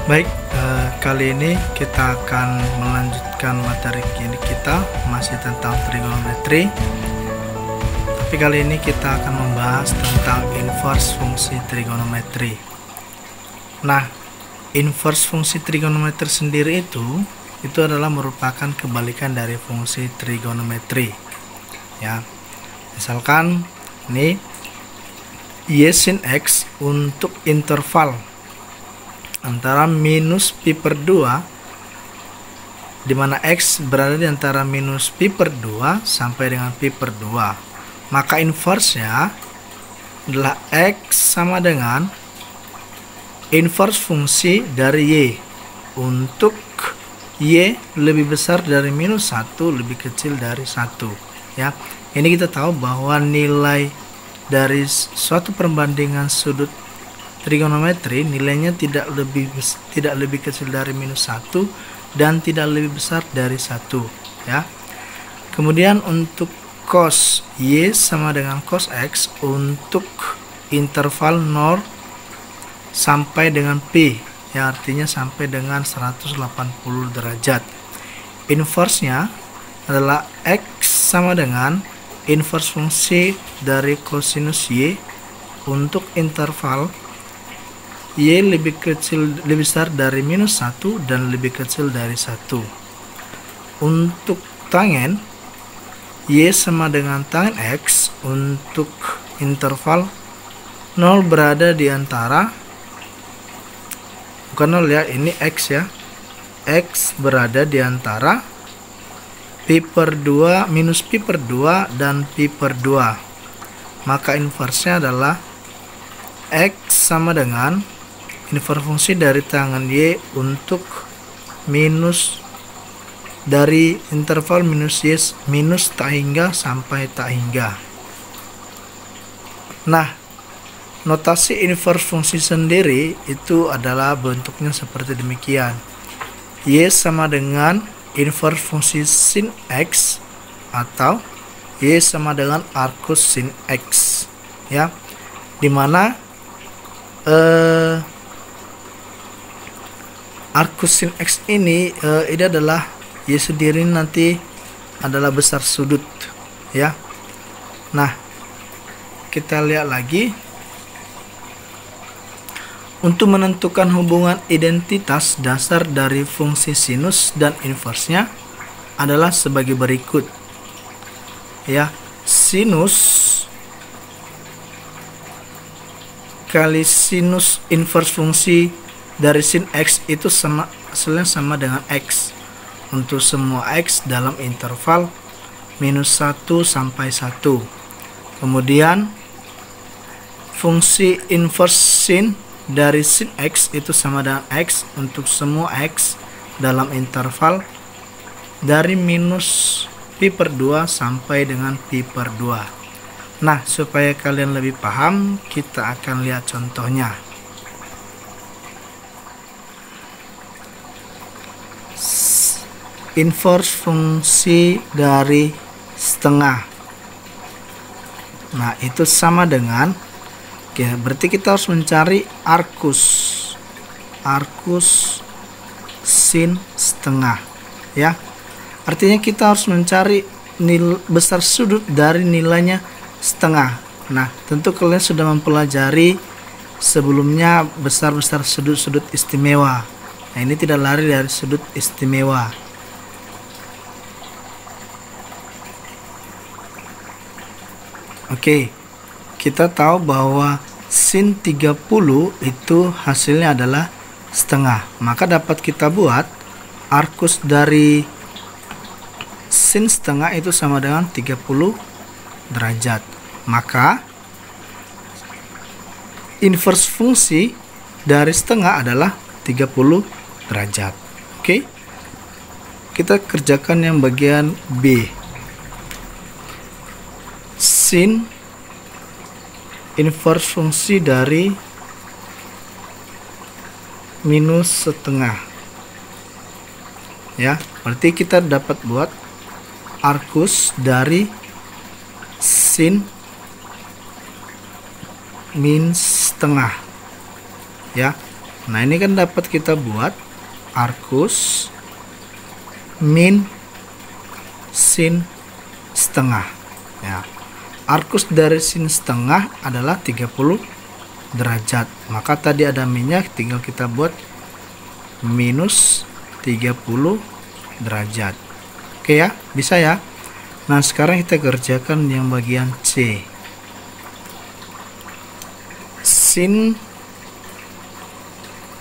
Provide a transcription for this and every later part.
Baik, kali ini kita akan melanjutkan materi kita masih tentang trigonometri. Tapi kali ini kita akan membahas tentang inverse fungsi trigonometri. Nah, inverse fungsi trigonometri sendiri itu adalah merupakan kebalikan dari fungsi trigonometri. Ya, misalkan ini y sin x untuk interval antara minus pi per 2, di mana x berada di antara minus pi per 2 sampai dengan pi per 2. Maka inverse-nya adalah x sama dengan inverse fungsi dari y untuk y lebih besar dari minus 1, lebih kecil dari 1. Ya, ini kita tahu bahwa nilai dari suatu perbandingan sudut trigonometri nilainya tidak lebih kecil dari minus 1 dan tidak lebih besar dari 1, ya. Kemudian untuk cos y sama dengan cos x untuk interval 0 sampai dengan pi, ya, artinya sampai dengan 180 derajat. Inverse-nya adalah x sama dengan inverse fungsi dari cosinus y untuk interval y lebih besar dari minus 1 dan lebih kecil dari 1. Untuk tangen y sama dengan tangen x untuk interval 0 berada di antara, bukan 0 ya, ini x ya, x berada di antara pi per 2 minus pi per 2 dan pi per 2. Maka inverse-nya adalah x sama dengan inverse fungsi dari tangen y untuk minus dari interval minus y minus tak hingga sampai tak hingga. Nah, notasi inverse fungsi sendiri itu adalah bentuknya seperti demikian. Y sama dengan inverse fungsi sin x atau y sama dengan arcus sin x, ya, dimana arcus sin x ini adalah y sendiri nanti adalah besar sudut, ya. Nah, kita lihat lagi. Untuk menentukan hubungan identitas dasar dari fungsi sinus dan inverse-nya adalah sebagai berikut. Ya, sinus kali sinus inverse fungsi dari sin x itu sama dengan x untuk semua x dalam interval minus 1 sampai 1. Kemudian fungsi inverse sin dari sin x itu sama dengan x untuk semua x dalam interval dari minus pi per 2 sampai dengan pi per 2. Nah, supaya kalian lebih paham, kita akan lihat contohnya. Inverse fungsi dari setengah. Nah, itu sama dengan, oke, berarti kita harus mencari arcus sin setengah, ya. Artinya kita harus mencari nilai besar sudut dari nilainya setengah. Nah, tentu kalian sudah mempelajari sebelumnya besar-besar sudut-sudut istimewa. Nah, ini tidak lari dari sudut istimewa. Oke, kita tahu bahwa sin 30 itu hasilnya adalah setengah. Maka dapat kita buat arcus dari sin setengah itu sama dengan 30 derajat. Maka inverse fungsi dari setengah adalah 30 derajat. Oke, kita kerjakan yang bagian B. Sin inverse fungsi dari minus setengah, ya, berarti kita dapat buat arcus dari sin min setengah, ya. Nah, ini kan dapat kita buat arcus min sin setengah ya. Arcus dari sin setengah adalah 30 derajat. Maka tadi ada minyak, tinggal kita buat minus 30 derajat. Oke ya, bisa ya. Nah, sekarang kita kerjakan yang bagian C. Sin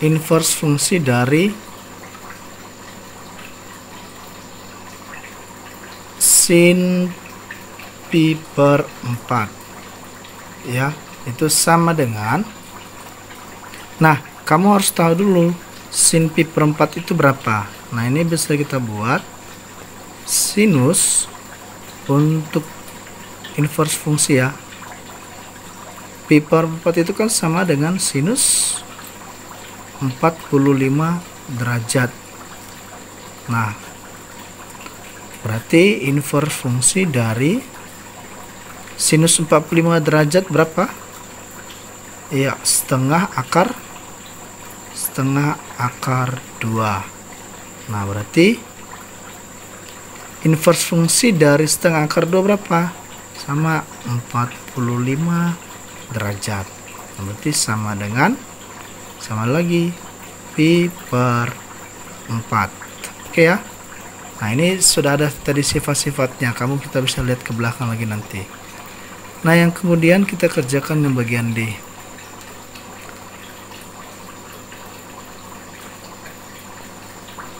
inverse fungsi dari sin pi per 4 ya, itu sama dengan, nah kamu harus tahu dulu sin pi per 4 itu berapa. Nah, ini bisa kita buat sinus untuk inverse fungsi ya. Pi per 4 itu kan sama dengan sinus 45 derajat. Nah, berarti inverse fungsi dari sinus 45 derajat berapa? Ya, setengah akar 2. Nah, berarti inverse fungsi dari setengah akar 2 berapa? Sama 45 derajat. Nah, berarti sama dengan, sama lagi, pi per 4. Oke ya. Nah, ini sudah ada tadi sifat-sifatnya, kita bisa lihat ke belakang lagi nanti. Nah, yang kemudian kita kerjakan yang bagian D.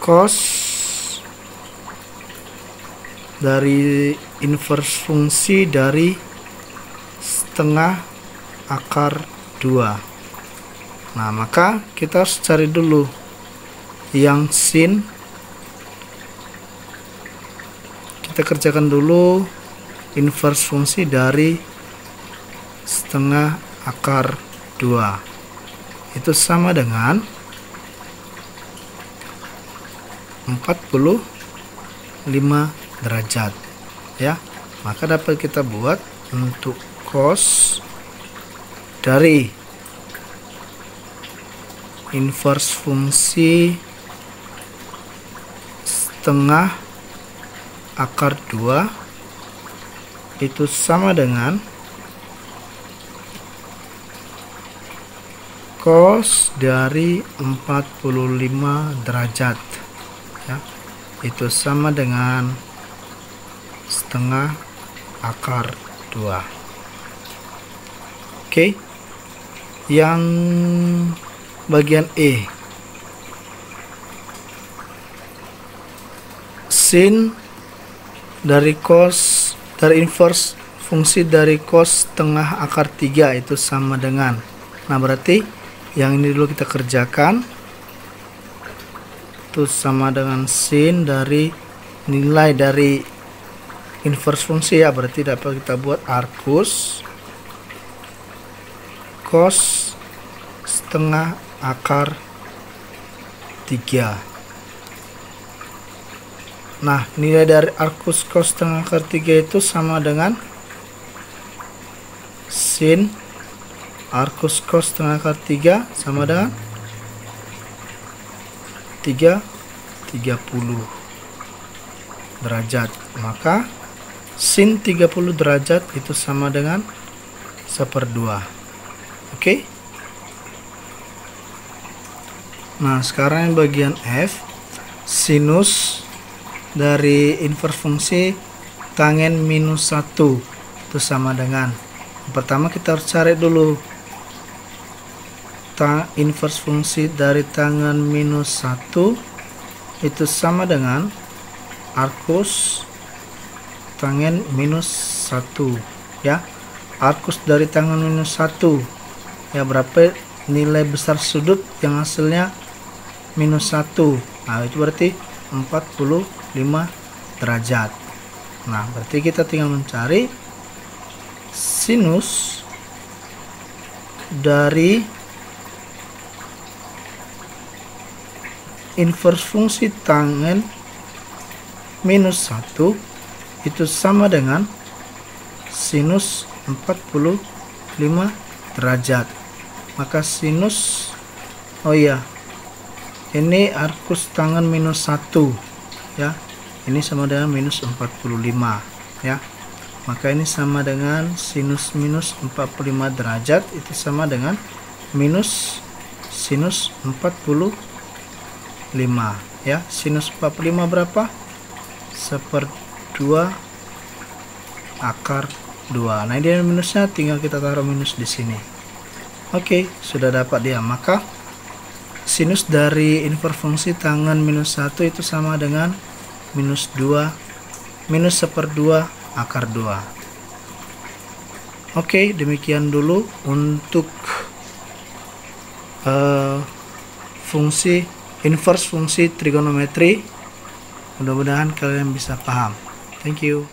Cos dari inverse fungsi dari setengah akar 2. Nah, maka kita harus cari dulu yang sin. Kita kerjakan dulu inverse fungsi dari setengah akar 2. Itu sama dengan 45 derajat ya. Maka dapat kita buat untuk cos dari inverse fungsi setengah akar 2 itu sama dengan cos dari 45 derajat ya. Itu sama dengan setengah akar 2. Oke. Yang bagian E, sin dari cos dari inverse fungsi dari cos setengah akar 3 itu sama dengan, nah berarti yang ini dulu kita kerjakan, itu sama dengan sin dari nilai dari inverse fungsi ya. Berarti dapat kita buat arcus cos setengah akar 3. Nah, nilai dari arcus cos setengah akar 3 itu sama dengan sin arcus cos setengah akar 3 sama dengan 30 derajat. Maka sin 30 derajat itu sama dengan 1/2. Oke. Nah, sekarang yang bagian F, sinus dari inverse fungsi tangen minus 1 itu sama dengan, pertama kita harus cari dulu inverse fungsi dari tangen minus 1 itu sama dengan arcus tangen minus 1 ya. Arcus dari tangen minus 1 ya, berapa nilai besar sudut yang hasilnya minus 1. Nah, itu berarti 45 derajat. Nah, berarti kita tinggal mencari sinus dari inverse fungsi tangen minus 1 itu sama dengan sinus 45 derajat. Maka sinus Oh iya, ini arcus tangan minus 1 ya, ini sama dengan minus 45 ya, maka ini sama dengan sinus minus 45 derajat itu sama dengan minus sinus 45 ya. Sinus 45 berapa? 1/2 akar 2. Nah, ini minusnya tinggal kita taruh minus di sini. Oke, sudah dapat dia. Maka sinus dari inverse fungsi tangan minus 1 itu sama dengan minus 1/2 akar 2. Oke, demikian dulu untuk inverse fungsi trigonometri. Mudah-mudahan kalian bisa paham. Thank you.